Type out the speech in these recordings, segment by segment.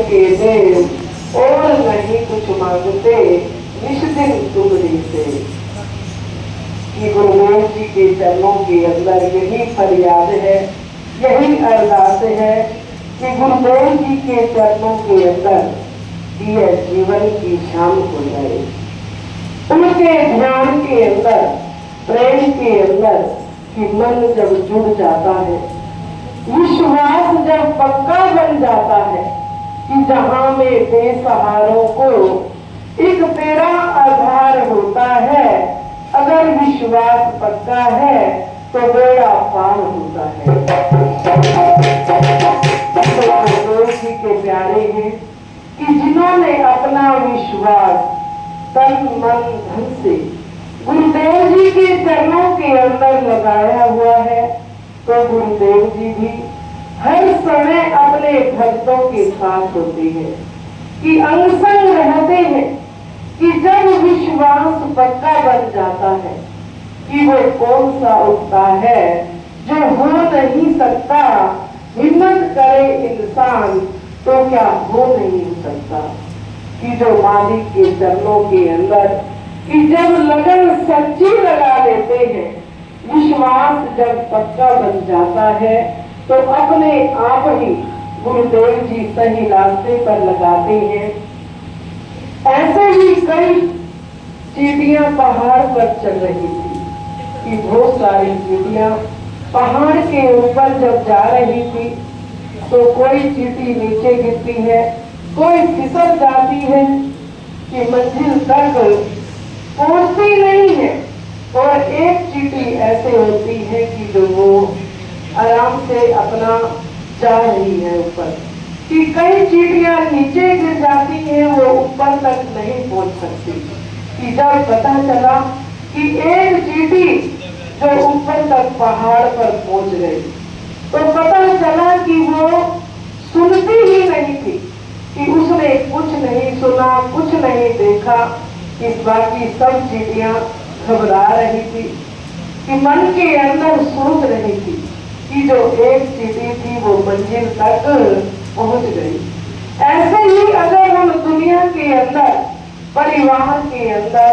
के देव और नहीं कुछ मांगते निष्दिन तुमरी से। कि गुरुदेव जी के चरणों के अंदर यही फरियाद है, यही अरदास है कि गुरुदेव जी के चरणों के अंदर यह जीवन की शाम हो जाए। उनके ध्यान के अंदर, प्रेम के अंदर कि मन जब जुड़ जाता है, विश्वास जब पक्का बन जाता है कि जहां में बेसहारों को एक तेरा आधार होता है, अगर विश्वास पक्का है तो बेड़ा पार होता है। गुरुदेव जी के प्यारे हैं कि जिन्होंने अपना विश्वास तन मन धन से गुरुदेव जी के चरणों के अंदर लगाया हुआ है, तो गुरुदेव जी भी हर समय अपने भक्तों के साथ होते हैं, कि अंग संग रहते हैं, कि जब विश्वास पक्का बन जाता है कि वो कौन सा उठता है जो हो नहीं सकता, हिम्मत करे इंसान तो क्या हो नहीं सकता। कि जो मालिक के चरणों के अंदर कि जब लगन सच्ची लगा लेते हैं, विश्वास जब पक्का बन जाता है, तो अपने आप ही गुरुदेव जी सही रास्ते पर लगाते हैं। ऐसे ही कई चींटियां पहाड़ पर चल रही थी कि बहुत सारी चींटियां पहाड़ के ऊपर जब जा रही थी, तो कोई चींटी नीचे गिरती है, कोई फिसल जाती है कि मंजिल तक पहुंचती नहीं है, और एक चींटी ऐसे होती है कि जो वो आराम से अपना जा रही है ऊपर। कि कई चींटियां नीचे गिर जाती हैं, वो ऊपर तक नहीं पहुंच सकती। कि जब पता चला कि एक चींटी जो ऊपर तक पहाड़ पर पहुंच गई, तो पता चला कि वो सुनती ही नहीं थी, कि उसने कुछ नहीं सुना, कुछ नहीं देखा। इस बाकी सब चींटियां घबरा रही थी, कि मन के अंदर सोच रही थी कि जो एक चींटी थी वो मंजिल तक पहुंच गई। ऐसे ही अगर हम दुनिया के अंदर, परिवार के अंदर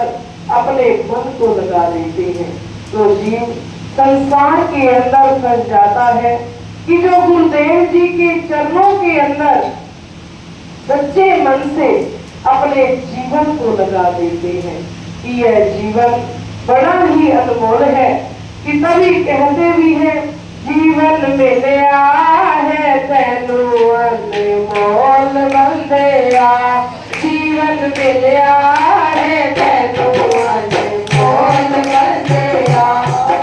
अपने मन को लगा लेते हैं, तो जीव संसार के अंदर फंस जाता है। कि जो गुरुदेव जी के चरणों के अंदर सच्चे मन से अपने जीवन को लगा देते हैं, कि यह जीवन बड़ा ही अनमोल है। कि तभी कहते भी हैं, जीवन मिलया है तैनू अनमोल बंदेया, जीवन मिलया है तैनू अनमोल बंदेया,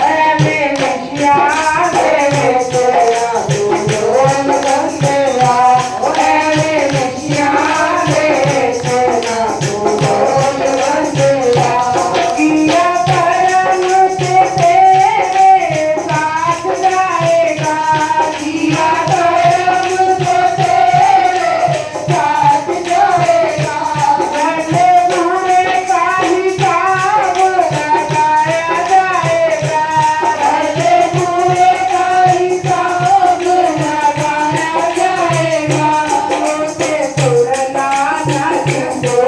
ऐवें खुशियां देवे तेरा तू बोल बंदेया, ऐवें खुशियां देवे तेरा तू बोल बंदेया। किया करम से तेरे साथ जाएगा, किया करम से तेरे साथ जाएगा, भले बुरे का हिसाब लगाया जाएगा, भले बुरे का हिसाब लगाया जाएगा। उसे तुरना न छूटे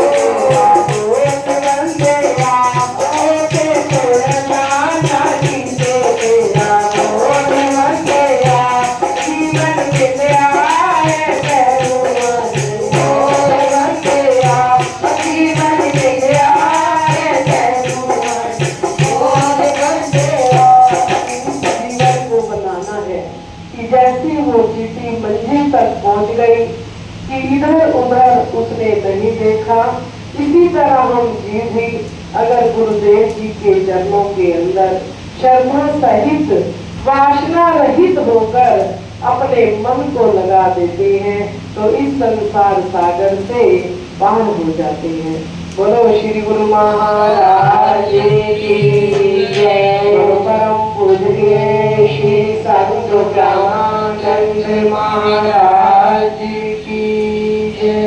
बोल बंदेया, उसे तुरना न छूटे तेरा बोल बंदेया, जीवन मिलया है तैनू अनमोल बंदेया, जीवन मिलया है तैनू अनमोल बंदेया। जीवन को बनाना है कि जैसी वो चींटी मंजिल तक पहुंच गई, कि इधर उधर उसने नहीं देखा, इसी तरह हम जीव भी अगर गुरुदेव जी के चरणों के अंदर श्रद्धा सहित, वासना रहित होकर अपने मन को लगा देते हैं, तो इस संसार सागर से पार हो जाते हैं। बोलो श्री गुरु महाराज की जय। बोलो परम पूजनीय श्री साधु ज्ञानानंद महाराज